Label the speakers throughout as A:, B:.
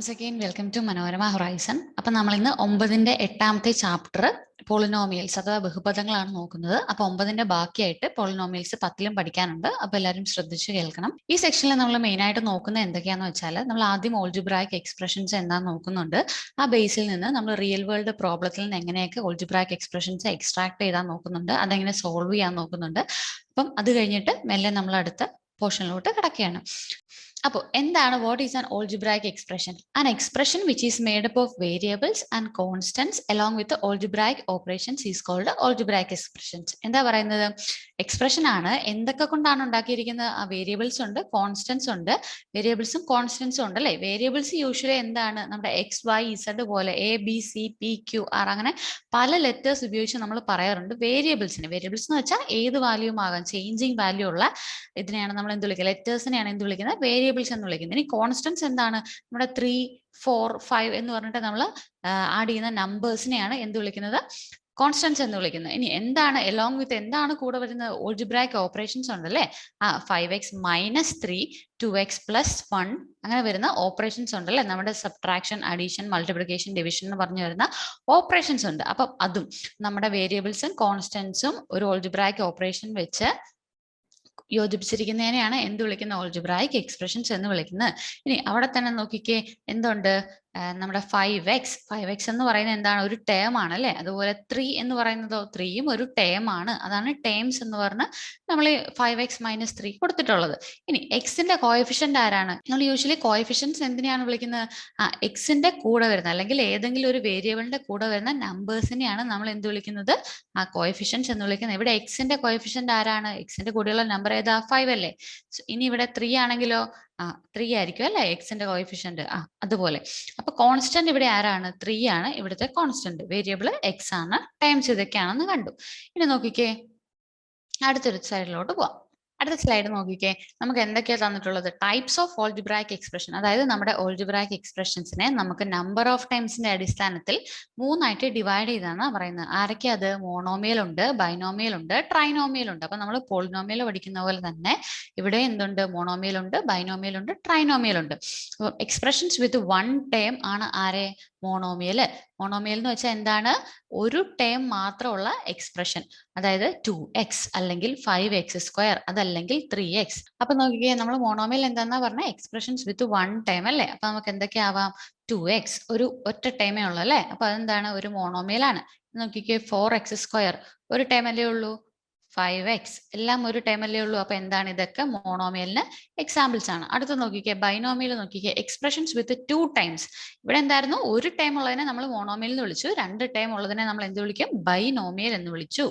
A: Once again, welcome to Manorama Horizon. അപ്പോൾ നമ്മൾ ഇന്ന് 9ന്റെ 8ാമത്തെ ചാപ്റ്റർ പോളിനോമിയൽസ് അഥവാ ബഹുപദങ്ങളാണ് നോക്കുന്നത്. അപ്പോൾ 9ന്റെ ബാക്കിയായിട്ട് പോളിനോമിയൽസ് 10ലും പഠിക്കാനുണ്ട്. അപ്പോൾ എല്ലാവരും ശ്രദ്ധിച്ച് കേൾക്കണം. ഈ സെക്ഷനിൽ നമ്മൾ മെയിൻ ആയിട്ട് നോക്കുന്നത് എന്തൊക്കെയാണെന്ന് വെച്ചാൽ നമ്മൾ ആദ്യം ഓൾജിബ്രായിക് എക്സ്പ്രഷൻസ് എന്താണെന്ന് നോക്കുന്നുണ്ട്. ആ ബേസിൽ നിന്ന് നമ്മൾ റിയൽ വേൾഡ് പ്രോബ്ലത്തിൽ നിന്ന് എങ്ങനെയൊക്കെ ഓൾജിബ്രായിക് എക്സ്പ്രഷൻസ് എക്സ്ട്രാക്ട് ചെയ്താൽ നോക്കുന്നുണ്ട്, അതെങ്ങനെ സോൾവ് ചെയ്യാൻ നോക്കുന്നുണ്ട്. അപ്പം അത് കഴിഞ്ഞിട്ട് മെല്ലെ നമ്മൾ അടുത്ത പോർഷനിലോട്ട് കിടക്കുകയാണ്. അപ്പോൾ എന്താണ് what is an algebraic expression? An expression which is made up of variables and constants along with algebraic operations is called algebraic expressions. എന്താ പറയുന്നത്? എക്സ്പ്രഷൻ ആണ്. എന്തൊക്കെ കൊണ്ടാണ് ഉണ്ടാക്കിയിരിക്കുന്നത്? ആ വേരിയബിൾസ് ഉണ്ട്, കോൺസ്റ്റന്റ്സ് ഉണ്ട്. വേരിയബിൾസും കോൺസ്റ്റന്റ്സും ഉണ്ട് അല്ലേ? വേരിയബിൾസ് യൂഷ്വലി എന്താണ്? നമ്മുടെ എക്സ് വൈ ഇസഡ് പോലെ A B C P Q R അങ്ങനെ പല ലെറ്റേഴ്സ് ഉപയോഗിച്ച് നമ്മൾ പറയാറുണ്ട് വേരിയബിൾസിന്. വേരിയബിൾസ് എന്ന് വെച്ചാൽ ഏത് വാല്യൂം ആകാം, ചേഞ്ചിങ് വാല്യൂ ഉള്ള ഇതിനെയാണ് നമ്മൾ എന്ത് വിളിക്കുക? ലെറ്റേഴ്സിനെയാണ് എന്ത് വിളിക്കുന്നത്? വേരിയബിൾസ് എന്ന് വിളിക്കുന്നത്. ഇനി കോൺസ്റ്റന്റ്സ് എന്താണ്? നമ്മുടെ 3, 4, 5 എന്ന് പറഞ്ഞിട്ട് നമ്മൾ ആഡ് ചെയ്യുന്ന നമ്പേഴ്സിനെയാണ് എന്ത് വിളിക്കുന്നത്? കോൺസ്റ്റന്റ്സ് എന്ന് വിളിക്കുന്നത്. ഇനി എന്താണ് എലോങ് വിത്ത് എന്താണ് കൂടെ വരുന്നത്? ഓൾജിബ്രായിക് ഓപ്പറേഷൻസ് ഉണ്ടല്ലേ? 5x മൈനസ് 3, 2x പ്ലസ് 1 അങ്ങനെ വരുന്ന ഓപ്പറേഷൻസ് ഉണ്ടല്ലേ? നമ്മുടെ സബ്ട്രാക്ഷൻ, അഡീഷൻ, മൾട്ടിപ്ലിക്കേഷൻ, ഡിവിഷൻ എന്ന് പറഞ്ഞു വരുന്ന ഓപ്പറേഷൻസ് ഉണ്ട്. അപ്പം അതും നമ്മുടെ വേരിയബിൾസും കോൺസ്റ്റന്റ്സും ഒരു ഓൾജിബ്രായിക് ഓപ്പറേഷൻ വെച്ച് യോജിപ്പിച്ചിരിക്കുന്നതിനെയാണ് എന്ത് വിളിക്കുന്നത്? ഓൾജിബ്രായിക് എക്സ്പ്രഷൻസ് എന്ന് വിളിക്കുന്നത്. ഇനി അവിടെ തന്നെ നോക്കിക്കേ, എന്തുണ്ട്? നമ്മുടെ 5x എന്ന് പറയുന്നത് എന്താണ്? ഒരു ടേം ആണ് അല്ലെ? അതുപോലെ 3 എന്ന് പറയുന്നതോ? 3യും ഒരു ടേം ആണ്. അതാണ് ടേംസ് എന്ന് പറഞ്ഞ് നമ്മൾ 5x മൈനസ് 3 കൊടുത്തിട്ടുള്ളത്. ഇനി എക്സിന്റെ കോഎഫിഷ്യന്റ് ആരാണ്? നമ്മൾ യൂഷ്വലി കോഎഫിഷ്യൻസ് എന്തിനെയാണ് വിളിക്കുന്നത്? എക്സിന്റെ കൂടെ വരുന്ന അല്ലെങ്കിൽ ഏതെങ്കിലും ഒരു വേരിയബിളിന്റെ കൂടെ വരുന്ന നമ്പേഴ്സിനെയാണ് നമ്മൾ എന്ത് വിളിക്കുന്നത്? കോഎഫിഷ്യൻസ് എന്ന് വിളിക്കുന്നത്. ഇവിടെ എക്സിന്റെ കോഎഫിഷ്യന്റ് ആരാണ്? എക്സിന്റെ കൂടെയുള്ള നമ്പർ ഏതാ? 5 അല്ലേ? ഇനി ഇവിടെ 3 ആണെങ്കിലോ 3 ആയിരിക്കും അല്ലെ എക്സിന്റെ കോഎഫിഷ്യന്റ്. അതുപോലെ അപ്പൊ കോൺസ്റ്റന്റ് ഇവിടെ ആരാണ്? 3 ആണ് ഇവിടുത്തെ കോൺസ്റ്റന്റ്. വേരിയബിൾ എക്സ് ആണ്. ടൈംസ് ഇതൊക്കെയാണെന്ന് കണ്ടു. ഇനി നോക്കിക്കേ, അടുത്തൊരു സൈഡിലോട്ട് പോവാം. അടുത്ത സ്ലൈഡ് നോക്കിക്കേ, നമുക്ക് എന്തൊക്കെയാണ് തന്നിട്ടുള്ളത്? Types of algebraic expression. അതായത് നമ്മുടെ ഓൾജിബ്രായിക് എക്സ്പ്രഷൻസിനെ നമുക്ക് നമ്പർ ഓഫ് ടൈംസിന്റെ അടിസ്ഥാനത്തിൽ 3ആയിട്ട് ഡിവൈഡ് ചെയ്താണ് പറയുന്നത്. ആരൊക്കെ അത്? മോണോമിയൽ ഉണ്ട്, ബൈനോമിയൽ ഉണ്ട്, ട്രൈനോമിയൽ ഉണ്ട്. അപ്പൊ നമ്മൾ പോളിനോമിയൽ പഠിക്കുന്ന പോലെ തന്നെ ഇവിടെ എന്തുണ്ട്? മോണോമിയൽ ഉണ്ട്, ബൈനോമിയൽ ഉണ്ട്, ട്രൈനോമിയൽ ഉണ്ട്. അപ്പൊ എക്സ്പ്രഷൻസ് വിത്ത് 1 ടേം ആണ് ആരെ? മോണോമിയൽ. മോണോമിയൽ എന്ന് വെച്ചാൽ എന്താണ്? ഒരു ടേം മാത്രമുള്ള എക്സ്പ്രഷൻ. അതായത് 2x അല്ലെങ്കിൽ 5x², അതല്ലെങ്കിൽ 3x. അപ്പൊ നോക്കിക്കേ, നമ്മൾ മോണോമിയൽ എന്താന്നാ പറഞ്ഞ? എക്സ്പ്രഷൻസ് വിത്ത് 1 ടേം അല്ലേ? അപ്പൊ നമുക്ക് എന്തൊക്കെയാവാം? 2x ഒരു ഒറ്റ ടേമേ ഉള്ളൂ അല്ലെ? അപ്പൊ അതെന്താണ്? ഒരു മോണോമിയൽ ആണ്. നോക്കിക്കേ, 4x² ഒരു ടേം അല്ലേ ഉള്ളൂ. 5x എല്ലാം ഒരു ടേം അല്ലേ ഉള്ളൂ. അപ്പൊ എന്താണ്? ഇതൊക്കെ മോണോമിയലിന് എക്സാമ്പിൾസ് ആണ്. അടുത്ത നോക്കിക്കേ, ബൈനോമിയൽ നോക്കിക്കേ, എക്സ്പ്രഷൻസ് വിത്ത് 2 ടൈംസ്. ഇവിടെ എന്തായിരുന്നു? ഒരു ടൈം ഉള്ളതിനെ നമ്മൾ മോണോമിയൽ എന്ന് വിളിച്ചു. 2 ടൈം ഉള്ളതിനെ നമ്മൾ എന്ത് വിളിക്കും? ബൈനോമിയൽ എന്ന് വിളിച്ചു.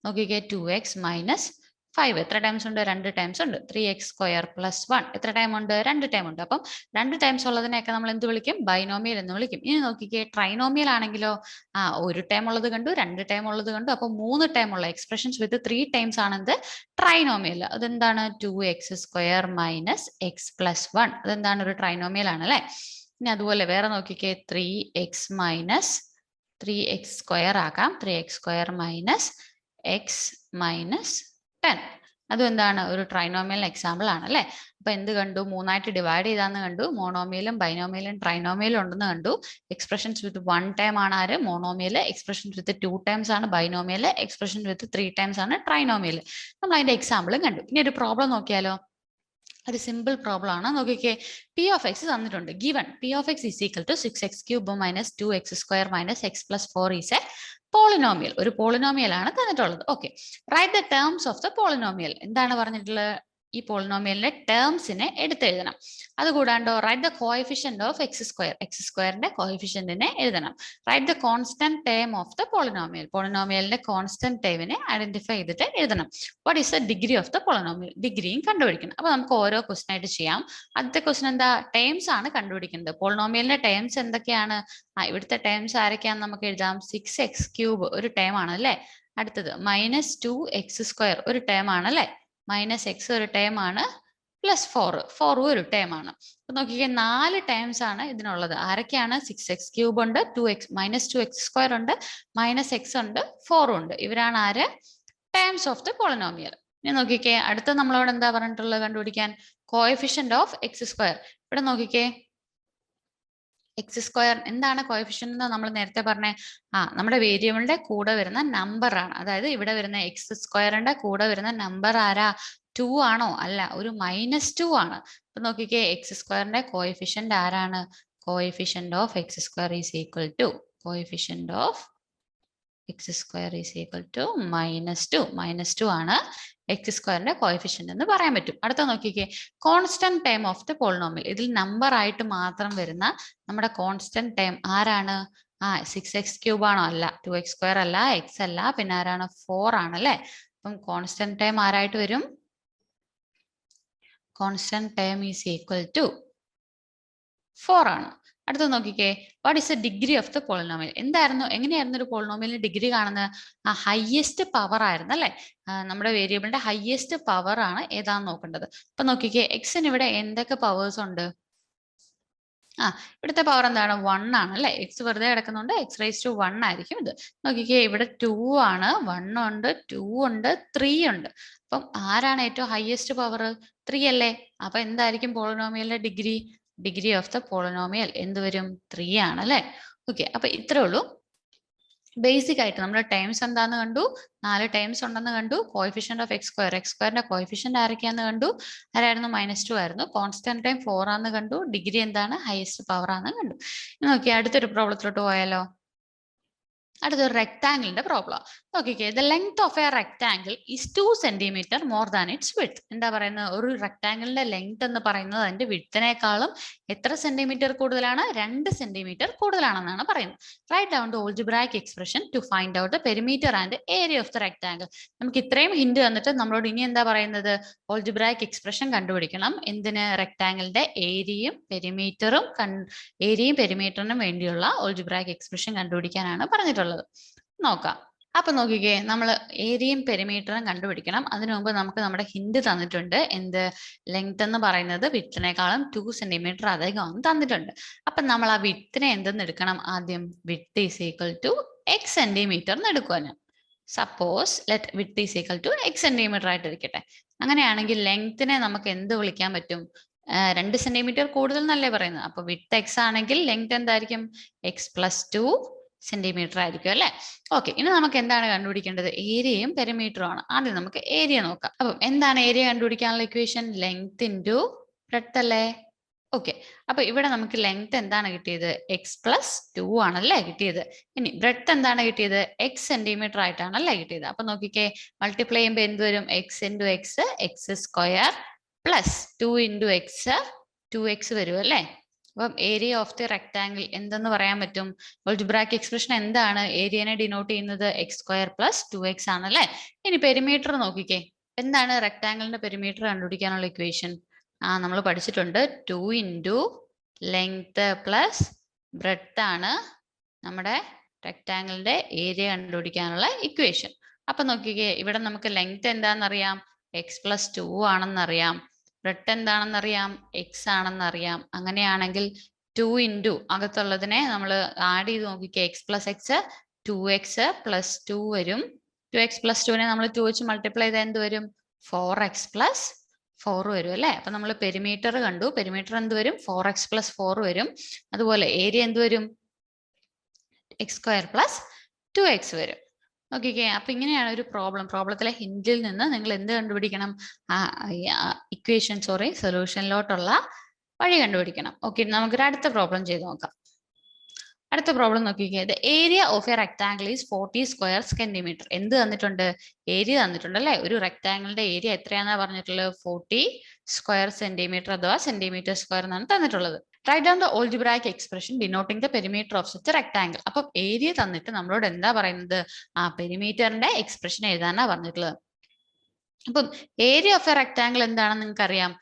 A: നോക്കിക്കേ, 2x മൈനസ് 5 എത്ര ടൈംസ് ഉണ്ട്? 2 ടൈംസ് ഉണ്ട്. 3x² പ്ലസ് 1 എത്ര ടൈം ഉണ്ട്? 2 ടൈം ഉണ്ട്. അപ്പം 2 ടൈംസ് ഉള്ളതിനെയൊക്കെ നമ്മൾ എന്ത് വിളിക്കും? ബൈനോമിയൽ എന്ന് വിളിക്കും. ഇനി നോക്കിക്കേ, ട്രൈനോമിയൽ ആണെങ്കിലോ ഒരു ടൈം ഉള്ളത് കണ്ടു, 2 ടൈം ഉള്ളത് കണ്ടു. അപ്പൊ 3 ടൈം ഉള്ള എക്സ്പ്രഷൻസ് വിത്ത് 3 ടൈംസ് ആണെന്ത്? ട്രൈനോമിയൽ. അതെന്താണ്? 2x² മൈനസ് എക്സ് പ്ലസ് 1 അതെന്താണ്? ഒരു ട്രൈനോമിയൽ ആണ് അല്ലെ? ഇനി അതുപോലെ വേറെ നോക്കിക്കേ, 3x മൈനസ് 3x² ആക്കാം. 3x² മൈനസ് എക്സ് മൈനസ് 10 അതും എന്താണ്? ഒരു ട്രൈനോമിയൽ എക്സാമ്പിൾ ആണ് അല്ലെ? അപ്പൊ എന്ത് കണ്ടു? 3ആയിട്ട് ഡിവൈഡ് ചെയ്താന്ന് കണ്ടു. മോണോമിയലും ബൈനോമിയലും ട്രൈനോമിയലും ഉണ്ടെന്ന് കണ്ടു. എക്സ്പ്രഷൻസ് വിത്ത് 1 ടൈം ആണ് ആര്? മോണോമിയൽ. എക്സ്പ്രഷൻസ് വിത്ത് 2 ടൈംസ് ആണ് ബൈനോമിയൽ. എക്സ്പ്രഷൻ വിത്ത് 3 ടൈംസ് ആണ് ട്രൈനോമിയൽ. നമ്മൾ അതിന്റെ എക്സാമ്പിളും കണ്ടു. ഇനി ഒരു പ്രോബ്ലം നോക്കിയാലോ? ഒരു സിമ്പിൾ പ്രോബ്ലം ആണ്. നോക്കിക്കേ, പി ഓഫ് എക്സ് തന്നിട്ടുണ്ട്. Given P of X is equal to 6x³ minus 2x² minus X plus 4 is a polynomial. ഒരു പോളിനോമിയൽ ആണ് തന്നിട്ടുള്ളത്. Okay, write the terms of the polynomial. എന്താണ് പറഞ്ഞിട്ടുള്ളത്? ഈ പോളിനോമിയലിന്റെ ടേംസിനെ എടുത്തെഴുതണം. അതുകൂടാണ്ടോ write the coefficient of x². x²ന്റെ കോഎഫിഷ്യന്റിനെ എഴുതണം. Write the constant term of the polynomial. പോളിനോമിയലിന്റെ കോൺസ്റ്റന്റ് ടേമിനെ ഐഡന്റിഫൈ ചെയ്തിട്ട് എഴുതണം. What is the degree of the polynomial? ഡിഗ്രിയും കണ്ടുപിടിക്കണം. അപ്പൊ നമുക്ക് ഓരോ ക്വസ്റ്റൻ ആയിട്ട് ചെയ്യാം. ആദ്യത്തെ ക്വസ്റ്റൻ എന്താ? ടേംസ് ആണ് കണ്ടുപിടിക്കുന്നത്. പോളിനോമിയലിന്റെ ടേംസ് എന്തൊക്കെയാണ്? ഇവിടുത്തെ ടേംസ് ആരൊക്കെയാണെന്ന് നമുക്ക് എഴുതാം. 6x³ ഒരു ടേം ആണ് അല്ലെ? അടുത്തത് മൈനസ് 2x² ഒരു ടേം ആണ് അല്ലെ? മൈനസ് എക്സ് ഒരു ടേം ആണ്. പ്ലസ് 4 ഒരു ടേം ആണ്. നോക്കിക്കേ, 4 ടേംസ് ആണ് ഇതിനുള്ളത്. ആരൊക്കെയാണ്? 6x³ ഉണ്ട്, മൈനസ് 2x² ഉണ്ട്, മൈനസ് എക്സ് ഉണ്ട്, 4 ഉണ്ട്. ഇവരാണ് ആര്? Terms of the polynomial. ഇനി നോക്കിക്കേ, അടുത്ത നമ്മളോട് എന്താ പറഞ്ഞിട്ടുള്ളത്? കണ്ടുപിടിക്കാൻ കോഎഫിഷ്യന്റ് ഓഫ് x². ഇവിടെ നോക്കിക്കേ, എക്സ് സ്ക്വയർ എന്താണ് കോഎഫിഷ്യന്റ് എന്ന് നമ്മൾ നേരത്തെ പറഞ്ഞേ? നമ്മുടെ വേരിയബിളിന്റെ കൂടെ വരുന്ന നമ്പർ ആണ്. അതായത് ഇവിടെ വരുന്ന എക്സ് സ്ക്വയറിന്റെ കൂടെ വരുന്ന നമ്പർ ആരാ? 2 ആണോ? അല്ല, ഒരു -2 ആണ്. അപ്പൊ നോക്കിക്കേ, എക്സ് സ്ക്വയറിന്റെ കോഎഫിഷ്യന്റ് ആരാണ്? Coefficient of X square is equal to coefficient of X square is equal to -2. -2 ആണ് എക്സ് സ്ക്വയറിന്റെ കോഎഫിഷ്യന്റ് എന്ന് പറയാൻ പറ്റും. അടുത്ത നോക്കിക്കേ, constant term of the polynomial. ഇതിൽ നമ്പർ ആയിട്ട് മാത്രം വരുന്ന നമ്മുടെ കോൺസ്റ്റന്റ് ടേം ആരാണ്? 6x³ ആണോ? അല്ല. 2x² അല്ല, എക്സ് അല്ല, പിന്നെ ആരാണ്? 4 ആണ് അല്ലെ. അപ്പം കോൺസ്റ്റന്റ് ടേം ആരായിട്ട് വരും? Constant term is equal to 4 ആണ്. അടുത്ത നോക്കിക്കേ, what is the degree of the polynomial? എങ്ങനെയായിരുന്നു ഒരു പോളിനോമിയലിന്റെ ഡിഗ്രി കാണുന്നത്? ഹയസ്റ്റ് പവർ ആയിരുന്നു അല്ലെ. നമ്മുടെ വേരിയബിളിന്റെ ഹയസ്റ്റ് പവർ ആണ് ഏതാന്ന് നോക്കേണ്ടത്. അപ്പൊ നോക്കിക്കേ, എക്സിന് ഇവിടെ എന്തൊക്കെ പവേഴ്സ് ഉണ്ട്? ഇവിടുത്തെ പവർ എന്താണ്? 1 ആണ് അല്ലെ. എക്സ് വെറുതെ കിടക്കുന്നുണ്ട്, x⁻1 ആയിരിക്കും ഇത്. നോക്കിക്കേ, ഇവിടെ 2 ആണ്, 1 ഉണ്ട്, 2 ഉണ്ട്, 3 ഉണ്ട്. അപ്പം ആരാണ് ഏറ്റവും ഹയസ്റ്റ് പവർ? 3 അല്ലേ. അപ്പൊ എന്തായിരിക്കും പോളിനോമിയലിന്റെ degree? Degree of the polynomial എന്ത് വരും? 3 ആണ് അല്ലെ. ഓക്കെ, അപ്പൊ ഇത്രേ ഉള്ളൂ. ബേസിക് ആയിട്ട് നമ്മുടെ ടേംസ് എന്താന്ന് കണ്ടു. 4 ടേംസ് ഉണ്ടെന്ന് കണ്ടു. കോഎഫിഷ്യന്റ് ഓഫ് എക്സ് സ്ക്വയറിന്റെ കോഎഫിഷ്യന്റ് ആരൊക്കെയാന്ന് കണ്ടു. ആരായിരുന്നു? -2 ആയിരുന്നു. കോൺസ്റ്റന്റ് ടൈം 4 ആണെന്ന് കണ്ടു. ഡിഗ്രി എന്താണ്? ഹയസ്റ്റ് പവർ ആണെന്ന് കണ്ടു. നോക്കി അടുത്തൊരു പ്രോബ്ലത്തിലോട്ട് പോയാലോ? അടുത്തൊരു റെക്ടാംഗിളിന്റെ പ്രോബ്ലം നോക്കിക്കേ. The length of A rectangle is 2 centimetre more than its width. എന്താ പറയുന്നത്? ഒരു റെക്ടാംഗിളിന്റെ ലെങ്ത് എന്ന് പറയുന്നത് അതിന്റെ വിഡ്ത്തിനേക്കാളും എത്ര സെന്റിമീറ്റർ കൂടുതലാണ്? 2 സെന്റിമീറ്റർ കൂടുതലാണെന്നാണ് പറയുന്നത്. Write down the algebraic expression to find out the perimeter and area of the rectangle. നമുക്ക് ഇത്രയും ഹിന്റ് തന്നിട്ട് നമ്മളോട് ഇനി എന്താ പറയുന്നത്? ഓൾജിബ്രായിക് എക്സ്പ്രഷൻ കണ്ടുപിടിക്കണം. എന്തിന്? റെക്ടാംഗിളിന്റെ ഏരിയയും പെരിമീറ്ററിനും വേണ്ടിയുള്ള ഓൾജിബ്രായിക് എക്സ്പ്രഷൻ കണ്ടുപിടിക്കാനാണ് പറഞ്ഞിട്ടുള്ളത്. നോക്കാം. അപ്പൊ നോക്കിക്കേ, നമ്മൾ ഏരിയയും പെരിമീറ്ററും കണ്ടുപിടിക്കണം. അതിനു മുമ്പ് നമുക്ക് നമ്മുടെ ഹിന്റ് തന്നിട്ടുണ്ട്. എന്ത്? ലെങ്ത് എന്ന് പറയുന്നത് വിഡ്ത്തിനേക്കാളും 2 സെന്റിമീറ്റർ അധികം തന്നിട്ടുണ്ട്. അപ്പൊ നമ്മൾ ആ വിഡ്ത്തിനെ എന്തെന്ന് എടുക്കണം? ആദ്യം width is equal to X centimetre എന്ന് എടുക്കുവാന്. Suppose let width is equal to X centimetre ആയിട്ട് ഇരിക്കട്ടെ. അങ്ങനെയാണെങ്കിൽ ലെങ്ത്തിനെ നമുക്ക് എന്ത് വിളിക്കാൻ പറ്റും? 2 സെന്റിമീറ്റർ കൂടുതൽ എന്നല്ലേ പറയുന്നത്. അപ്പൊ വിഡ്ത്ത് എക്സ് ആണെങ്കിൽ ലെങ്ത് എന്തായിരിക്കും? x+2 സെന്റിമീറ്റർ ആയിരിക്കും അല്ലെ. ഓക്കെ, ഇനി നമുക്ക് എന്താണ് കണ്ടുപിടിക്കേണ്ടത്? ഏരിയയും പെരിമീറ്ററും ആണ്. ആദ്യം നമുക്ക് ഏരിയ നോക്കാം. അപ്പം എന്താണ് ഏരിയ കണ്ടുപിടിക്കാനുള്ള ഇക്വേഷൻ? ലെങ്ത് ഇൻറ്റു ബ്രെഡ്ത്ത് അല്ലേ. ഓക്കെ, അപ്പൊ ഇവിടെ നമുക്ക് ലെങ്ത് എന്താണ് കിട്ടിയത്? x+2 ആണല്ലേ കിട്ടിയത്. ഇനി ബ്രെഡ്ത്ത് എന്താണ് കിട്ടിയത്? x സെന്റിമീറ്റർ ആയിട്ടാണല്ലേ കിട്ടിയത്. അപ്പൊ നോക്കിക്കേ, മൾട്ടിപ്ലൈ ചെയ്യുമ്പോൾ എന്ത് വരും? x into X, X square plus 2 into X, 2x വരും അല്ലേ. അപ്പം ഏരിയ ഓഫ് ദി റെക്ടാംഗിൾ എന്തെന്ന് പറയാൻ പറ്റും? ഓൾജിബ്രായിക് എക്സ്പ്രഷൻ എന്താണ് ഏരിയനെ ഡിനോട്ട് ചെയ്യുന്നത്? x² + 2x ആണല്ലേ. ഇനി പെരിമീറ്റർ നോക്കിക്കേ, എന്താണ് റെക്ടാംഗിളിന്റെ പെരിമീറ്റർ കണ്ടുപിടിക്കാനുള്ള ഇക്വേഷൻ? നമ്മൾ പഠിച്ചിട്ടുണ്ട്. 2 ഇൻറ്റു ലെങ്ത് പ്ലസ് ബ്രെഡ്ത്ത് ആണ് നമ്മുടെ റെക്ടാംഗിളിന്റെ ഏരിയ കണ്ടുപിടിക്കാനുള്ള ഇക്വേഷൻ. അപ്പൊ നോക്കിക്കേ, ഇവിടെ നമുക്ക് ലെങ്ത് എന്താണെന്നറിയാം? x+2 ആണെന്നറിയാം. ബ്രെഡ്ത്ത് എന്താണെന്നറിയാം? എക്സ് ആണെന്നറിയാം. അങ്ങനെയാണെങ്കിൽ 2 ഇൻറ്റു അകത്തുള്ളതിനെ നമ്മൾ ആഡ് ചെയ്ത് നോക്കിക്കേ. x+x 2x + 2 വരും. 2x + 2നെ നമ്മൾ 2 വെച്ച് മൾട്ടിപ്ലൈ ചെയ്താൽ എന്ത് വരും? 4x + 4 വരും അല്ലേ. അപ്പൊ നമ്മൾ പെരിമീറ്റർ കണ്ടു. പെരിമീറ്റർ എന്ത് വരും? 4x + 4 വരും. അതുപോലെ ഏരിയ എന്ത് വരും? x² + 2x വരും. നോക്കിക്കേ, അപ്പൊ ഇങ്ങനെയാണ് ഒരു പ്രോബ്ലത്തിലെ ഹിന്റിൽ നിന്ന് നിങ്ങൾ എന്ത് കണ്ടുപിടിക്കണം? സൊല്യൂഷനിലോട്ടുള്ള വഴി കണ്ടുപിടിക്കണം. ഓക്കെ, നമുക്കൊരു അടുത്ത പ്രോബ്ലം ചെയ്ത് നോക്കാം. അടുത്ത പ്രോബ്ലം നോക്കിക്കേ. The area of A rectangle is 40 square centimetre. എന്ത് തന്നിട്ടുണ്ട്? ഏരിയ തന്നിട്ടുണ്ട് അല്ലെ. ഒരു റെക്ടാംഗിളിന്റെ ഏരിയ എത്രയാണെന്നാ പറഞ്ഞിട്ടുള്ളത്? 40 സ്ക്വയർ സെന്റിമീറ്റർ അഥവാ സെന്റിമീറ്റർ സ്ക്വയർ എന്നാണ് തന്നിട്ടുള്ളത്. Write down the algebraic expression denoting the perimeter of such rectangle. അപ്പം ഏരിയ തന്നിട്ട് നമ്മളോട് എന്താ പറയുന്നത്? പെരിമീറ്ററിന്റെ എക്സ്പ്രഷൻ എഴുതാനാ പറഞ്ഞിട്ടുള്ളത്. അപ്പം ഏരിയ ഓഫ് എ റെക്ടാംഗിൾ എന്താണെന്ന് നിങ്ങൾക്ക് അറിയാം?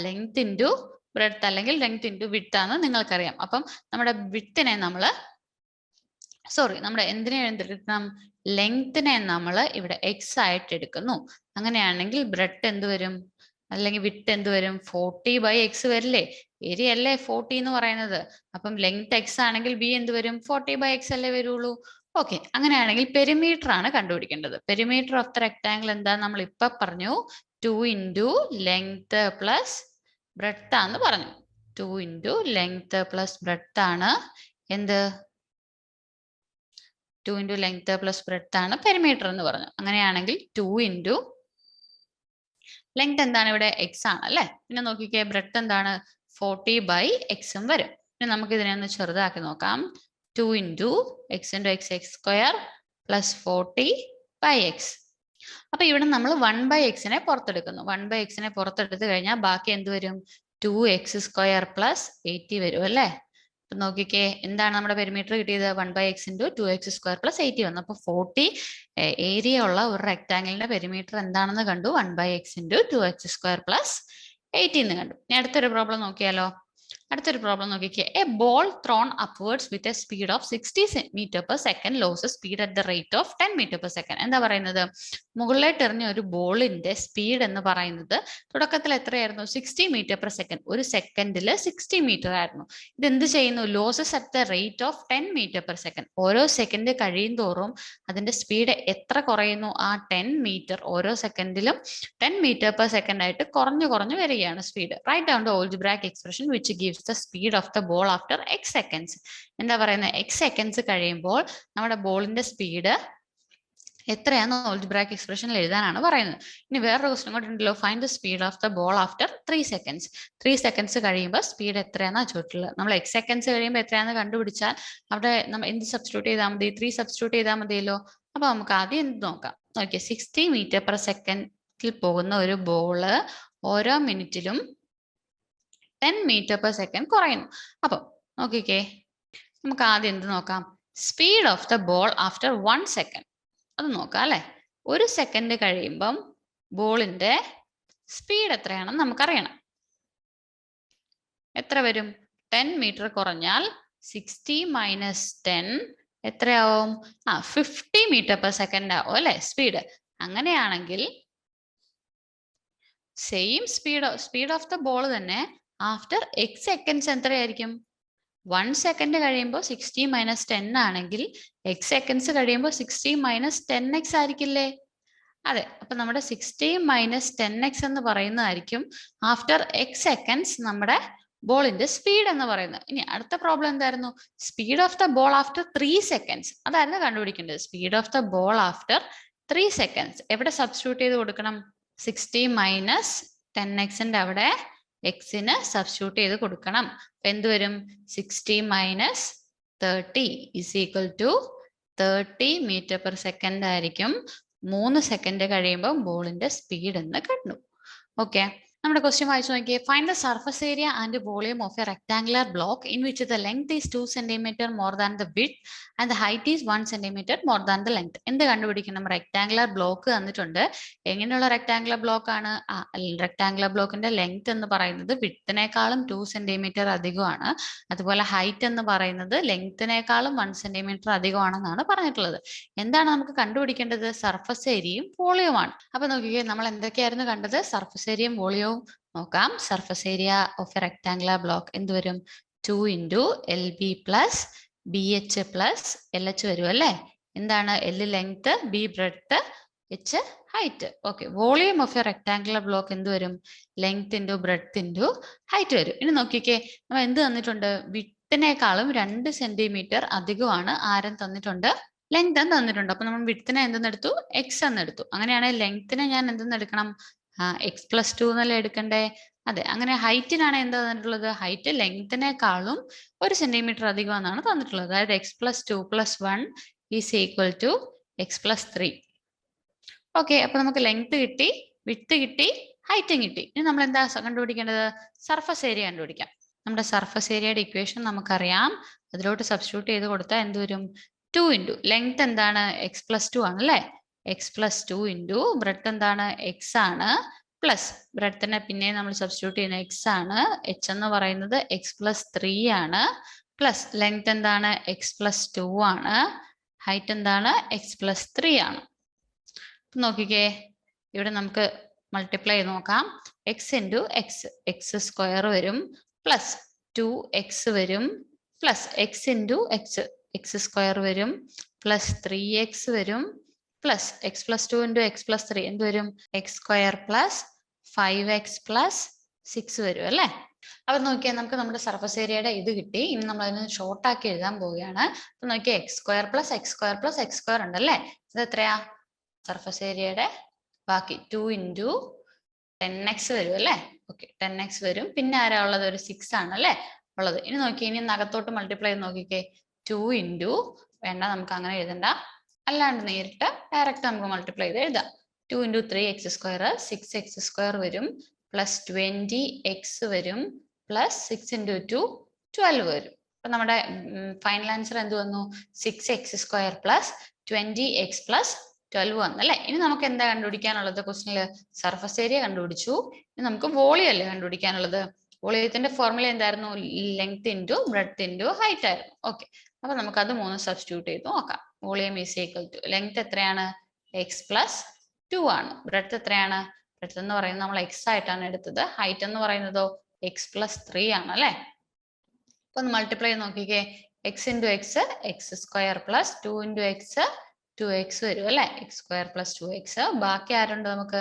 A: ലെങ്ത് ഇൻറ്റു ബ്രെഡ്ത്ത് അല്ലെങ്കിൽ ലെങ്ത് ഇൻറ്റു വിഡ്ത്ത് ആണെന്ന് നിങ്ങൾക്കറിയാം. അപ്പം നമ്മുടെ വിഡ്ത്തിനെ നമ്മുടെ എന്തിനെ എടുക്കണം? ലെങ്ത്തിനെ നമ്മൾ ഇവിടെ എക്സ് ആയിട്ട് എടുക്കുന്നു. അങ്ങനെയാണെങ്കിൽ ബ്രെഡ്ത്ത് എന്ത് വരും? അല്ലെങ്കിൽ വിഡ്ത്ത് എന്ത് വരും? 40/x വരില്ലേ. ഏരിയ അല്ലേ 40 എന്ന് പറയുന്നത്. അപ്പം ലെങ്ത് എക്സ് ആണെങ്കിൽ ബി എന്ത് വരും? 40/x അല്ലേ വരുള്ളൂ. ഓക്കെ, അങ്ങനെയാണെങ്കിൽ പെരിമീറ്റർ ആണ് കണ്ടുപിടിക്കേണ്ടത്. പെരിമീറ്റർ ഓഫ് ദ റെക്ടാംഗിൾ എന്താ? നമ്മൾ ഇപ്പൊ പറഞ്ഞു 2 ഇൻറ്റു ലെങ്ത് പ്ലസ് ബ്രെഡ്ത്ത് ആണെന്ന് പറഞ്ഞു. 2 ഇൻറ്റു ലെങ്ത് പ്ലസ് ബ്രെഡ്ത്ത് ആണ് എന്ത് 2 ഇൻറ്റു ലെങ്ത് പ്ലസ് ബ്രെഡ്ത്ത് ആണ് പെരിമീറ്റർ എന്ന് പറഞ്ഞു. അങ്ങനെയാണെങ്കിൽ 2 ഇൻറ്റു ലെങ്ത് എന്താണ് ഇവിടെ എക്സ് ആണ് അല്ലേ. പിന്നെ നോക്കിക്കേ ബ്രെഡ്ത്ത് എന്താണ് 40/x വരും. പിന്നെ നമുക്ക് ഇതിനെ ഒന്ന് ചെറുതാക്കി നോക്കാം. 2 into X into X X square plus 40/x. അപ്പൊ ഇവിടെ നമ്മൾ 1/x പുറത്തെടുക്കുന്നു. 1/x പുറത്തെടുത്ത് കഴിഞ്ഞാൽ ബാക്കി എന്ത് വരും 2x² പ്ലസ് 80 വരും അല്ലേ. അപ്പൊ നോക്കിക്കേ എന്താണ് നമ്മുടെ പെരിമീറ്റർ കിട്ടിയത് 1/x ഇൻറ്റു 2x² പ്ലസ് 80 വന്നു. അപ്പൊ 40 ഏരിയ ഉള്ള ഒരു റെക്ടാങ്കിളിന്റെ പെരിമീറ്റർ എന്താണെന്ന് കണ്ടു 1/x ഇൻറ്റു 2x² പ്ലസ് 80 എന്ന് കണ്ടു. ഇനി അടുത്തൊരു പ്രോബ്ലം നോക്കിയാലോ. അടുത്തൊരു പ്രോബ്ലം നോക്കിക്കേ. A ball thrown upwards with a speed of 60 m/s loss speed at the rate of 10 m/s. എന്താ പറയുന്നത് മുകളിലോട്ട് എറിഞ്ഞ ഒരു ബോളിന്റെ സ്പീഡ് എന്ന് പറയുന്നത് തുടക്കത്തിൽ എത്രയായിരുന്നു 60 m/s. ഒരു സെക്കൻഡിൽ 60 മീറ്റർ ആയിരുന്നു. ഇത് എന്ത് ചെയ്യുന്നു losses at the rate of 10 m/s. ഓരോ സെക്കൻഡ് കഴിയും തോറും അതിന്റെ സ്പീഡ് എത്ര കുറയുന്നു ആ 10 മീറ്റർ ഓരോ സെക്കൻഡിലും 10 m/s ആയിട്ട് കുറഞ്ഞു കുറഞ്ഞു വരികയാണ് speed. Write down the algebraic expression which gives the speed of the ball after x seconds. എന്താ പറയുന്നത് x seconds കഴിയുമ്പോൾ നമ്മുടെ ബോളിന്റെ സ്പീഡ് എത്രയാണെന്ന് ആൾജിബ്രായിക് എക്സ്പ്രഷനിൽ എഴുതാനാണ് പറയുന്നത്. ഇനി വേറൊരു ക്വസ്റ്റ്യൻ കൂടെ ഉണ്ടല്ലോ. Find the speed of the ball after 3 seconds. 3 seconds കഴിയുമ്പോൾ സ്പീഡ് എത്രയാണെന്നാണ് ചോദിച്ചിട്ടുള്ളത്. നമ്മൾ x seconds കഴിയുമ്പോൾ എത്രയാണെന്ന് കണ്ടുപിടിച്ചാൽ അവിടെ നമ്മൾ എന്ത് സബ്സ്റ്റിറ്റ്യൂട്ട് ചെയ്താൽ മതി 3 സബ്സ്റ്റിറ്റ്യൂട്ട് ചെയ്താൽ മതിയല്ലോ. അപ്പൊ നമുക്ക് ആദ്യം എന്ത് നോക്കാം. ഓക്കെ 60 m/s പോകുന്ന ഒരു ബോള് ഓരോ മിനിറ്റിലും 10 m/s കുറയുന്നു. അപ്പൊ നോക്കിക്കേ നമുക്ക് ആദ്യം എന്ത് നോക്കാം speed of the ball after 1 second. അത് നോക്കാം അല്ലെ. ഒരു സെക്കൻഡ് കഴിയുമ്പം ബോളിന്റെ സ്പീഡ് എത്രയാണെന്ന് നമുക്കറിയണം. എത്ര വരും 10 മീറ്റർ കുറഞ്ഞാൽ 60 മൈനസ് 10 എത്രയാവും 50 m/s ആവും അല്ലെ സ്പീഡ്. അങ്ങനെയാണെങ്കിൽ same speed of the ball തന്നെ ആഫ്റ്റർ x seconds എത്രയായിരിക്കും 1 second കഴിയുമ്പോൾ 60 മൈനസ് 10 ആണെങ്കിൽ x seconds കഴിയുമ്പോൾ 60 മൈനസ് 10x ആയിരിക്കില്ലേ. അതെ അപ്പൊ നമ്മുടെ 60 മൈനസ് 10x എന്ന് പറയുന്നതായിരിക്കും ആഫ്റ്റർ x seconds നമ്മുടെ ബോളിന്റെ സ്പീഡ് എന്ന് പറയുന്നത്. ഇനി അടുത്ത പ്രോബ്ലം എന്തായിരുന്നു speed of the ball after 3 seconds. അതായിരുന്നു കണ്ടുപിടിക്കേണ്ടത്. Speed of the ball after 3 seconds എവിടെ സബ്സ്റ്റിറ്റ്യൂട്ട് ചെയ്ത് കൊടുക്കണം 60 മൈനസ് 10x അവിടെ എക്സിന് സബ്സ്റ്റിറ്റ്യൂട്ട് ചെയ്ത് കൊടുക്കണം. അപ്പൊ എന്ത് വരും 60 minus 30 is equal to 30 m/s ആയിരിക്കും 3 സെക്കൻഡ് കഴിയുമ്പോൾ ബോളിന്റെ സ്പീഡ് എന്ന് കണ്ടു. ഓക്കെ നമ്മുടെ ക്വസ്റ്റ്യൻ വായിച്ചു നോക്കിയേ. Find the surface area and volume of A rectangular block in which the length is 2 cm more than the width and the height is 1 cm more than the length. എന്ത് കണ്ടുപിടിക്കണം rectangular block തന്നിട്ടുണ്ട്. എങ്ങനെയുള്ള rectangular block ആണ് rectangular ബ്ലോക്കിന്റെ length എന്ന് പറയുന്നത് വിഡ്ത്തിനേക്കാളും 2 cm അധികമാണ്. അതുപോലെ ഹൈറ്റ് എന്ന് പറയുന്നത് ലെങ്ത്തിനേക്കാളും 1 cm അധികമാണെന്നാണ് പറഞ്ഞിട്ടുള്ളത്. എന്താണ് നമുക്ക് കണ്ടുപിടിക്കേണ്ടത് സർഫസ് ഏരിയയും വോളിയവുമാണ്. അപ്പൊ നോക്കിക്കേ നമ്മൾ എന്തൊക്കെയായിരുന്നു കണ്ടത് സർഫസ് ഏരിയയും വോളിയവും നോക്കാം. Surface area of A rectangular block എന്ത് വരും 2 into LB plus BH plus LH വരും അല്ലേ. എന്താണ് L length B breadth H height. Okay volume of A rectangular block എന്ത് വരും length into breadth into height വരും. ഇനി നോക്കിക്കേ നമ്മൾ എന്ത് തന്നിട്ടുണ്ട് വിഡ്ത്തിനേക്കാളും 2 cm അധികമാണ് ആരം തന്നിട്ടുണ്ട് ലെങ്ത് തന്നിട്ടുണ്ട്. അപ്പൊ നമ്മൾ വിഡ്ത്തിനെ എന്തെന്നെടുത്തു x എന്നെടുത്തു. അങ്ങനെയാണെങ്കിൽ ലെങ്ത്തിനെ ഞാൻ എന്തെന്നെടുക്കണം x+2 എന്നല്ലേ എടുക്കണ്ടേ. അതെ അങ്ങനെ ഹൈറ്റിനാണ് എന്താ തന്നിട്ടുള്ളത് ഹൈറ്റ് ലെങ്ത്തിനേക്കാളും 1 cm അധികം എന്നാണ് തന്നിട്ടുള്ളത്. അതായത് x+2 + 1 is equal to x+3. Okay അപ്പൊ നമുക്ക് ലെങ്ത് കിട്ടി വിഡ്ത്ത് കിട്ടി ഹൈറ്റും കിട്ടി. ഇനി നമ്മൾ എന്താ കണ്ടുപിടിക്കേണ്ടത് സർഫസ് ഏരിയ കണ്ടുപിടിക്കാം. നമ്മുടെ സർഫസ് ഏരിയയുടെ ഇക്വേഷൻ നമുക്കറിയാം. അതിലോട്ട് സബ്സ്റ്റിറ്റ്യൂട്ട് ചെയ്ത് കൊടുത്താൽ എന്ത് വരും 2 ഇൻറ്റു ലെങ്ത് എന്താണ് x+2 ആണ് അല്ലേ. x+2 ഇൻറ്റു ബ്രെഡ്ത്ത് എന്താണ് x ആണ് പ്ലസ് ബ്രെഡ്ത്തിനെ പിന്നെ നമ്മൾ സബ്സ്റ്റിറ്റ്യൂട്ട് ചെയ്യുന്ന x ആണ്. h എന്ന് പറയുന്നത് x+3 ആണ് പ്ലസ് ലെങ്ത് എന്താണ് x+2 ആണ് ഹൈറ്റ് എന്താണ് x+3 ആണ്. നോക്കിക്കേ ഇവിടെ നമുക്ക് മൾട്ടിപ്ലൈ ചെയ്ത് നോക്കാം. x ഇൻറ്റു x² വരും പ്ലസ് 2x വരും പ്ലസ് x ഇൻറ്റു x² വരും പ്ലസ് 3x വരും പ്ലസ് x+2 ഇൻറ്റു x+3 എന്ത് വരും x² പ്ലസ് 5x പ്ലസ് 6 വരും അല്ലേ. അപ്പൊ നോക്കിയാൽ നമുക്ക് നമ്മുടെ സർഫസ് ഏരിയയുടെ ഇത് കിട്ടി. ഇനി നമ്മൾ അതിനെ ഷോർട്ട് ആക്കി എഴുതാൻ പോവുകയാണ്. അപ്പൊ നോക്കിയാൽ X square plus X square plus X square ഉണ്ടല്ലേ, ഇത് എത്രയാ സർഫസ് ഏരിയയുടെ ബാക്കി 2 ഇൻറ്റു 10x വരും അല്ലേ. ഓക്കെ, 10x വരും. പിന്നെ ആരാ ഉള്ളത്, ഒരു 6 ആണ് അല്ലേ ഉള്ളത്. ഇനി നോക്കി, ഇനി അകത്തോട്ട് മൾട്ടിപ്ലൈ ചെയ്ത് നോക്കിക്കേ. 2 ഇൻറ്റു, വേണ്ട നമുക്ക് അങ്ങനെ എഴുതണ്ട, അല്ലാണ്ട് നേരിട്ട് ഡയറക്റ്റ് നമുക്ക് മൾട്ടിപ്ലൈ ചെയ്ത് എഴുതാം. 2 into 3x square 6x square വരും, പ്ലസ് 20x വരും, പ്ലസ് 6 ഇൻറ്റു 2 12 വരും. അപ്പൊ നമ്മുടെ ഫൈനൽ ആൻസർ എന്ത് വന്നു, 6x square plus 20x plus 12 വന്നല്ലേ. ഇനി നമുക്ക് എന്താ കണ്ടുപിടിക്കാനുള്ളത് ക്വസ്റ്റിനില്, സർഫസ് ഏരിയ കണ്ടുപിടിച്ചു. ഇനി നമുക്ക് വോളിയം അല്ലേ കണ്ടുപിടിക്കാനുള്ളത്. വോളിയത്തിന്റെ ഫോർമുല എന്തായിരുന്നു, length into breadth into height ആയിരുന്നു. ഓക്കെ, അപ്പൊ നമുക്ക് അത് 3 സബ്സ്റ്റിറ്റ്യൂട്ട് ചെയ്ത് നോക്കാം. Volume is equal to, length എത്രയാണ്, x പ്ലസ് 2 ആണ്. ബ്രെഡ്ത്ത് എത്രയാണ്, ബ്രെഡ്ത്ത് എന്ന് പറയുന്നത് നമ്മൾ x ആയിട്ടാണ് എടുത്തത്. ഹൈറ്റ് എന്ന് പറയുന്നതോ x പ്ലസ് 3 ആണ് അല്ലേ. അപ്പൊ ഒന്ന് മൾട്ടിപ്ലൈ ചെയ്ത് നോക്കിക്കേ. x into X, X square plus 2 into X 2x വരും അല്ലേ, എക്സ് സ്ക്വയർ പ്ലസ് 2x. ബാക്കി ആരുണ്ട് നമുക്ക്,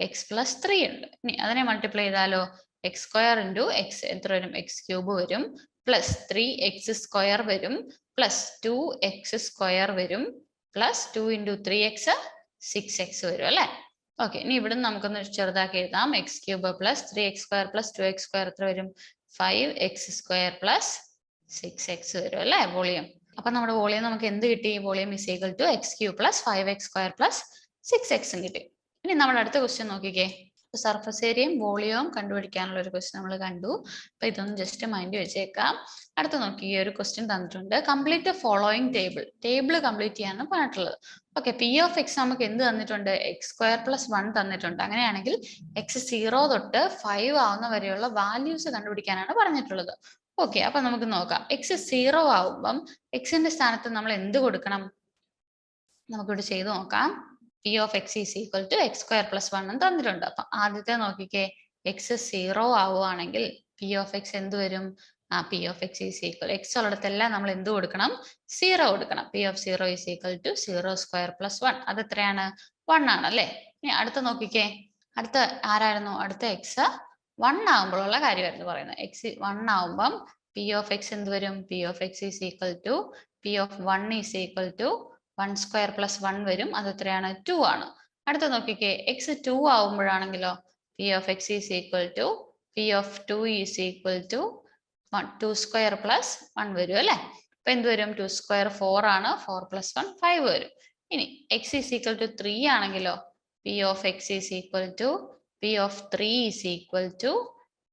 A: എക്സ് പ്ലസ് 3 ഉണ്ട്. ഇനി അതിനെ മൾട്ടിപ്ലൈ ചെയ്താലോ, എക്സ് സ്ക്വയർ ഇൻറ്റു എക്സ് എത്ര വരും, എക്സ് ക്യൂബ് വരും, പ്ലസ് 3x സ്ക്വയർ വരും, പ്ലസ് 2x സ്ക്വയർ വരും, പ്ലസ് 2 ഇൻറ്റു 3x 6x വരും അല്ലേ. ഓക്കെ, ഇനി ഇവിടുന്ന് നമുക്കൊന്ന് ചെറുതാക്കി എഴുതാം. X cube plus 3x square plus 2x square എത്ര വരും, 5x സ്ക്വയർ പ്ലസ് 6x വരും അല്ലേ വോളിയം. അപ്പൊ നമ്മുടെ വോളിയം നമുക്ക് എന്ത് കിട്ടി, volume is equal to X cube plus 5x square plus 6x കിട്ടി. ഇനി നമ്മുടെ അടുത്ത ക്വസ്റ്റ്യൻ നോക്കിക്കേ. സർഫസ് ഏരിയയും വോളിയവും കണ്ടുപിടിക്കാനുള്ള ഒരു ക്വസ്റ്റ്യൻ നമ്മൾ കണ്ടു. അപ്പൊ ഇതൊന്ന് ജസ്റ്റ് മൈൻഡ് വെച്ചേക്കാം. അടുത്ത നോക്കി, ഒരു ക്വസ്റ്റ്യൻ തന്നിട്ടുണ്ട്, കംപ്ലീറ്റ് ഫോളോയിങ് ടേബിൾ കംപ്ലീറ്റ് ചെയ്യാനാണ് പറഞ്ഞിട്ടുള്ളത്. ഓക്കെ, പി ഓഫ് എക്സ് നമുക്ക് എന്ത് തന്നിട്ടുണ്ട്, എക്സ് സ്ക്വയർ പ്ലസ് 1 തന്നിട്ടുണ്ട്. അങ്ങനെയാണെങ്കിൽ എക്സ് 0 തൊട്ട് 5 ആവുന്ന വരെയുള്ള വാല്യൂസ് കണ്ടുപിടിക്കാനാണ് പറഞ്ഞിട്ടുള്ളത്. ഓക്കെ, അപ്പൊ നമുക്ക് നോക്കാം. എക്സ് 0 ആവുമ്പം എക്സിന്റെ സ്ഥാനത്ത് നമ്മൾ എന്ത് കൊടുക്കണം, നമുക്കിവിടെ ചെയ്ത് നോക്കാം. P of X is equal to X square plus 1 തന്നിട്ടുണ്ട്. അപ്പൊ ആദ്യത്തെ നോക്കിക്കേ, എക്സ് 0 ആവുകയാണെങ്കിൽ പി ഓഫ് എക്സ് എന്ത് വരും, P of X is equal, X ഉള്ളിടത്തെല്ലാം നമ്മൾ എന്ത് കൊടുക്കണം, 0 കൊടുക്കണം. P of 0 is equal to 0 square plus 1, അത് എത്രയാണ്, 1 ആണ് അല്ലേ. ഇനി അടുത്ത നോക്കിക്കേ, അടുത്ത ആരായിരുന്നു, അടുത്ത എക്സ് 1 ആവുമ്പോഴുള്ള കാര്യമായിരുന്നു പറയുന്നത്. എക്സ് 1 ആവുമ്പം പി ഓഫ് എക്സ് എന്ത് വരും, P of X is equal to P of 1 is equal to 1 square plus 1 വരും, അത് എത്രയാണ്, 2 ആണ്. അടുത്ത നോക്കിക്കേ, എക്സ് 2 ആവുമ്പോഴാണെങ്കിലോ, P of X is equal to P of 2 is equal to 2 square plus 1 വരും അല്ലേ. അപ്പൊ എന്ത് വരും, 2 സ്ക്വയർ 4 ആണ്, 4 പ്ലസ് 1 5 വരും. ഇനി എക്സ് ഈസ് ഈക്വൽ ടു 3 ആണെങ്കിലോ, P of X is equal to P of 3 is equal to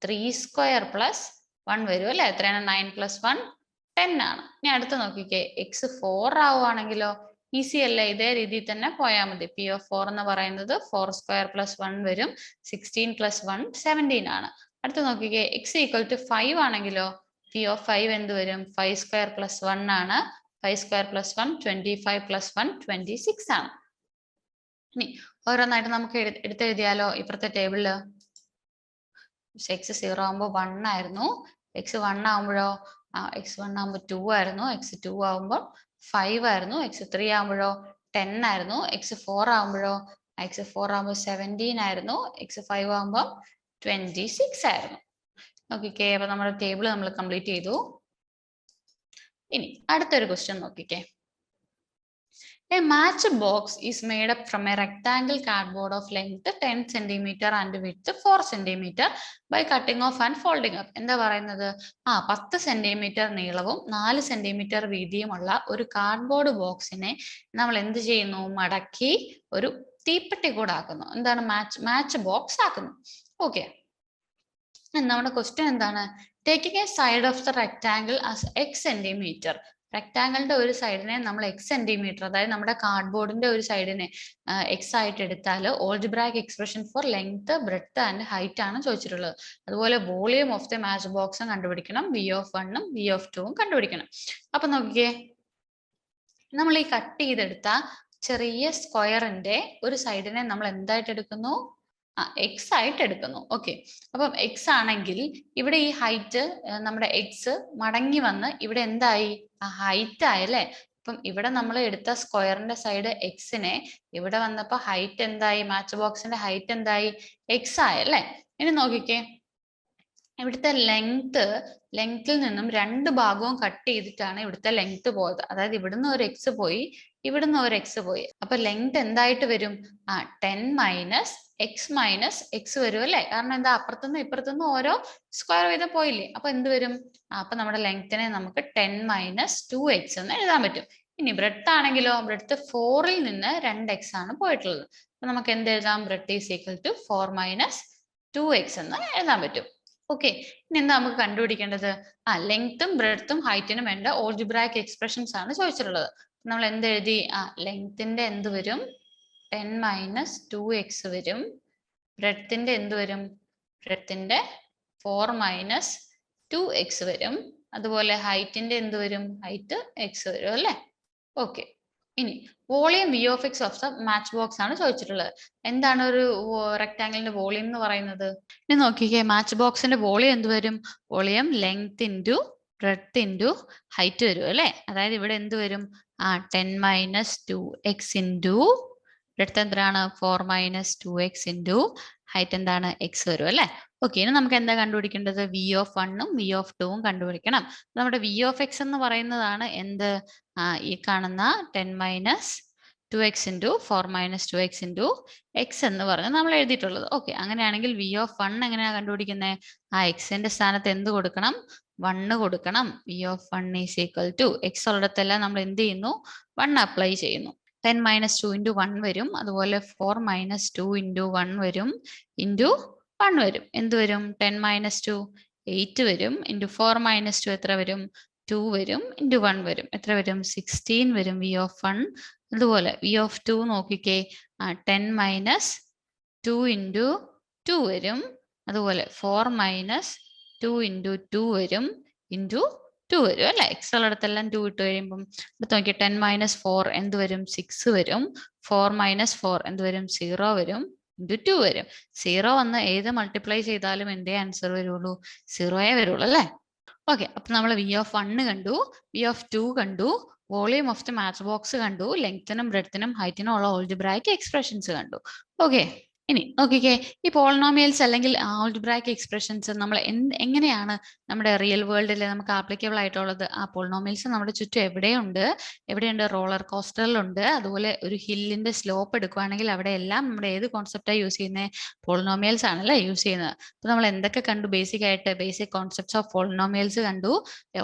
A: 3 square plus 1 വരും അല്ലേ. എത്രയാണ്, 9 പ്ലസ് 1 10 ആണ്. ഇനി അടുത്ത് നോക്കിക്കേ, എക്സ് 4 ആവുകയാണെങ്കിലോ, ഈസി അല്ലേ, ഇതേ രീതിയിൽ തന്നെ പോയാൽ മതി. പി ഓഫ് 4 എന്ന് പറയുന്നത് 4 സ്ക്വയർ പ്ലസ് 1 വരും, 16 പ്ലസ് 1 17 ആണ്. അടുത്ത് നോക്കിക്കേ, എക്സ് ഈക്വൽ ടു 5 ആണെങ്കിലോ, പി ഓഫ് 5 എന്ത് വരും, 5 സ്ക്വയർ പ്ലസ് 1 ആണ്, 5 സ്ക്വയർ പ്ലസ് 1 25 പ്ലസ് 1 26 ആണ്. ഇനി ഓരോന്നായിട്ട് നമുക്ക് എടുത്തെഴുതിയാലോ ഇപ്പുറത്തെ ടേബിളില്. എക്സ് 0 ആകുമ്പോൾ 1 ആയിരുന്നു, എക്സ് 1 ആകുമ്പോഴോ, എക്സ് 1 ആകുമ്പോൾ 2 ആയിരുന്നു, എക്സ് 2 ആകുമ്പോൾ 5 ആയിരുന്നു, എക്സ് 3 ആകുമ്പോഴോ 10 ആയിരുന്നു, എക്സ് 4 ആകുമ്പോഴോ, എക്സ് 4 ആകുമ്പോൾ 17 ആയിരുന്നു, എക്സ് 5 ആകുമ്പോൾ 26 ആയിരുന്നു. നോക്കിക്കേ, അപ്പൊ നമ്മുടെ ടേബിൾ നമ്മൾ കംപ്ലീറ്റ് ചെയ്തു. ഇനി അടുത്തൊരു ക്വസ്റ്റ്യൻ നോക്കിക്കേ. A match box is made up from a rectangle cardboard of length 10 cm and width 4 cm by cutting off and folding up. എന്താ പറയുന്നത്, 10 സെന്റിമീറ്റർ നീളവും 4 സെന്റിമീറ്റർ വീതിയുമുള്ള ഒരു കാർഡ്ബോർഡ് ബോക്സിനെ നമ്മൾ എന്ത് ചെയ്യുന്നു, മടക്കി ഒരു തീപ്പെട്ടി കൂടാക്കുന്നു. എന്താണ്, മാച്ച് ബോക്സ് ആക്കുന്നു. ഓക്കെ, നമ്മുടെ ക്വസ്റ്റ്യൻ എന്താണ്, taking a side of the rectangle as X centimetre. റെക്ടാംഗിളിന്റെ ഒരു സൈഡിനെ നമ്മൾ എക്സ് സെന്റിമീറ്റർ, അതായത് നമ്മുടെ കാർഡ്ബോർഡിന്റെ ഒരു സൈഡിനെ എക്സ് ആയിട്ട് എടുത്താൽ algebraic expression for length breadth and height ആണ് ചോദിച്ചിട്ടുള്ളത്. അതുപോലെ വോളിയം ഓഫ് ദ മാച്ച് ബോക്സും കണ്ടുപിടിക്കണം, വി ഓഫ് 1ഉം വി ഓഫ് 2ഉം കണ്ടുപിടിക്കണം. അപ്പൊ നോക്കിക്കേ, നമ്മൾ ഈ കട്ട് ചെയ്തെടുത്ത ചെറിയ സ്ക്വയറിന്റെ ഒരു സൈഡിനെ നമ്മൾ എന്തായിട്ട് എടുക്കുന്നു, എക്സ് ആയിട്ട് എടുക്കുന്നു. ഓക്കെ, അപ്പം എക്സ് ആണെങ്കിൽ ഇവിടെ ഈ ഹൈറ്റ് നമ്മുടെ എക്സ് മടങ്ങി വന്ന് ഇവിടെ എന്തായി, ഹൈറ്റ് ആയല്ലേ. അപ്പം ഇവിടെ നമ്മൾ എടുത്ത സ്ക്വയറിന്റെ സൈഡ് എക്സിനെ ഇവിടെ വന്നപ്പോ ഹൈറ്റ് എന്തായി, മാച്ച് ബോക്സിന്റെ ഹൈറ്റ് എന്തായി, എക്സ് ആയല്ലേ. ഇനി നോക്കിക്കേ, ഇവിടുത്തെ ലെങ്ത്തിൽ നിന്നും രണ്ട് ഭാഗവും കട്ട് ചെയ്തിട്ടാണ് ഇവിടുത്തെ ലെങ്ത് പോയത്. അതായത് ഇവിടുന്ന് ഒരു എക്സ് പോയി, ഇവിടുന്ന് ഒരു എക്സ് പോയി. അപ്പൊ ലെങ്ത് എന്തായിട്ട് വരും? 10 മൈനസ് എക്സ് വരും അല്ലേ? കാരണം എന്താ, അപ്പുറത്തുനിന്ന് ഇപ്പുറത്തുനിന്ന് ഓരോ സ്ക്വയർ വീതം പോയില്ലേ? അപ്പൊ എന്ത് വരും? അപ്പൊ നമ്മുടെ ലെങ്ത്തിനെ നമുക്ക് 10 മൈനസ് 2x എന്ന് എഴുതാൻ പറ്റും. ഇനി ബ്രെഡ്ത്ത് ആണെങ്കിലോ, ബ്രെഡ്ത്ത് 4ൽ നിന്ന് 2x ആണ് പോയിട്ടുള്ളത്. അപ്പൊ നമുക്ക് എന്ത് എഴുതാം? Breadth is equal to 4 minus 2x എന്ന് എഴുതാൻ പറ്റും. ഓക്കെ, ഇനി എന്താ നമുക്ക് കണ്ടുപിടിക്കേണ്ടത്? ലെങ്ത്തും ബ്രെഡ്ത്തും ഹൈറ്റിനും വേണ്ട ഓൾജിബ്രായിക് എക്സ്പ്രഷൻസ് ആണ് ചോദിച്ചിട്ടുള്ളത്. നമ്മൾ എന്ത് എഴുതി? ലെങ്ത്തിന്റെ എന്ത് വരും? 10 മൈനസ് 2x വരും. ബ്രെഡ്ത്തിന്റെ എന്ത് വരും? ബ്രെഡ്ത്തിന്റെ 4 മൈനസ് 2x വരും. അതുപോലെ ഹൈറ്റിന്റെ എന്ത് വരും? ഹൈറ്റ് x വരും അല്ലേ? ഓക്കെ, ഇനി volume V of X of the match box ആണ് ചോദിച്ചിട്ടുള്ളത്. എന്താണ് ഒരു റെക്ടാംഗിളിന്റെ വോളിയം എന്ന് പറയുന്നത്? ഇനി നോക്കിക്കേ, മാച്ച് ബോക്സിന്റെ വോളിയം എന്ത് വരും? Volume length into breadth into height വരും അല്ലേ? അതായത് ഇവിടെ എന്ത് വരും? 10 മൈനസ് 2x ഇൻറ്റു ബ്രെഡ്ത്ത് എന്താണ്? 4 മൈനസ് 2x ഇൻറ്റു ഹൈറ്റ് എന്താണ്? x വരും അല്ലേ? ഓക്കെ, ഇനി നമുക്ക് എന്താ കണ്ടുപിടിക്കേണ്ടത്? വി ഓഫ് 1ഉം വി ഓഫ് 2ഉം കണ്ടുപിടിക്കണം. നമ്മുടെ വി ഓഫ് എക്സ് എന്ന് പറയുന്നതാണ് എന്ത്? ഈ കാണുന്ന 10 minus 2x into 4 minus 2x into X എന്ന് പറഞ്ഞ് നമ്മൾ എഴുതിയിട്ടുള്ളത്. ഓക്കെ, അങ്ങനെയാണെങ്കിൽ വി ഓഫ് 1 എങ്ങനെയാണ് കണ്ടുപിടിക്കുന്നത്? എക്സിന്റെ സ്ഥാനത്ത് എന്ത് കൊടുക്കണം? 1 കൊടുക്കണം. V of 1 is equal to X ഉള്ളിടത്തെല്ലാം നമ്മൾ എന്ത് ചെയ്യുന്നു? 1 അപ്ലൈ ചെയ്യുന്നു. 10 മൈനസ് 2 ഇൻറ്റു 1 വരും. അതുപോലെ 4 മൈനസ് 2 ഇൻറ്റു 1 വരും, ഇൻറ്റു 1 വരും. എന്ത് വരും? 10 മൈനസ് 2 8 വരും. ഇൻറ്റു 4 മൈനസ് 2 എത്ര വരും? 2 വരും. ഇൻറ്റു 1 വരും. എത്ര വരും? 16 വരും വി ഓഫ് 1. അതുപോലെ വി ഓഫ് 2 നോക്കിക്കേ, 10 മൈനസ് 2 ഇൻറ്റു 2 വരും. അതുപോലെ 4 മൈനസ് 2 ഇൻറ്റു 2 വരും, ഇൻറ്റു 2 വരും അല്ലേ? എക്സ് ഉള്ളിടത്തെല്ലാം 2 ഇട്ട് കഴിയുമ്പം അടുത്ത് നോക്കിയാൽ 10 മൈനസ് 4 എന്ത് വരും? 6 വരും. 4 മൈനസ് 4 എന്ത് വരും? 0 വരും, ഇൻറ്റു 2 വരും. 0 വന്ന് ഏത് മൾട്ടിപ്ലൈ ചെയ്താലും എന്തേ ആൻസർ വരുള്ളൂ? 0 വരുള്ളൂ അല്ലേ? ഓക്കെ, അപ്പൊ നമ്മൾ വി ഓഫ് 1 കണ്ടു, വി ഓഫ് 2 കണ്ടു, volume of the match box കണ്ടു, ലെങ്ത്തിനും ബ്രെഡ്ത്തിനും ഹൈറ്റിനും ഉള്ള ഓൾജിബ്രായിക് എക്സ്പ്രഷൻസ് കണ്ടു. ഓക്കെ, ഇനി നോക്കിക്കേ, ഈ പോളിനോമിയൽസ് അല്ലെങ്കിൽ ആൾജിബ്രായിക് എക്സ്പ്രഷൻസ് നമ്മൾ എങ്ങനെയാണ് നമ്മുടെ റിയൽ വേൾഡിൽ നമുക്ക് ആപ്ലിക്കബിൾ ആയിട്ടുള്ളത്? പോളിനോമിയൽസ് നമ്മുടെ ചുറ്റും എവിടെയുണ്ട്? റോളർ കോസ്റ്ററിലുണ്ട്. അതുപോലെ ഒരു ഹില്ലിന്റെ സ്ലോപ്പ് എടുക്കുകയാണെങ്കിൽ അവിടെ എല്ലാം നമ്മുടെ ഏത് കോൺസെപ്റ്റാണ് യൂസ് ചെയ്യുന്നത്? പോളിനോമിയൽസ് ആണല്ലേ യൂസ് ചെയ്യുന്നത്. അപ്പൊ നമ്മൾ എന്തൊക്കെ കണ്ടു? ബേസിക് കോൺസെപ്റ്റ്സ് ഓഫ് പോളിനോമിയൽസ് കണ്ടു.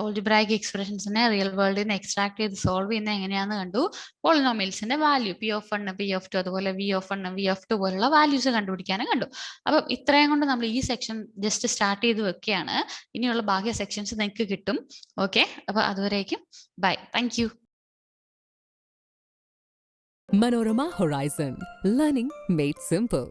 A: ഓൾജിബ്രായിക് എക്സ്പ്രഷൻസിനെ റിയൽ വേൾഡിൽ നിന്ന് എക്സ്ട്രാക്ട് ചെയ്ത് സോൾവ് ചെയ്യുന്നത് എങ്ങനെയാണെന്ന് കണ്ടു. പോളിനോമിയൽസിന്റെ value P of 1 P of 2 അതുപോലെ വി ഓഫ് 1 വി ഓഫ് 2 പോലുള്ള വാല്യൂസ് കണ്ടുപിടിക്കാനും കണ്ടു. അപ്പം ഇത്രയും കൊണ്ട് നമ്മൾ ഈ സെക്ഷൻ ജസ്റ്റ് സ്റ്റാർട്ട് ചെയ്ത് വെക്കുകയാണ്. ഇനിയുള്ള ബാക്കി സെക്ഷൻസ് നിങ്ങൾക്ക് കിട്ടും. ഓക്കെ, അപ്പൊ അതുവരേക്കും bye, thank you.
B: Manorama Horizon, learning made simple.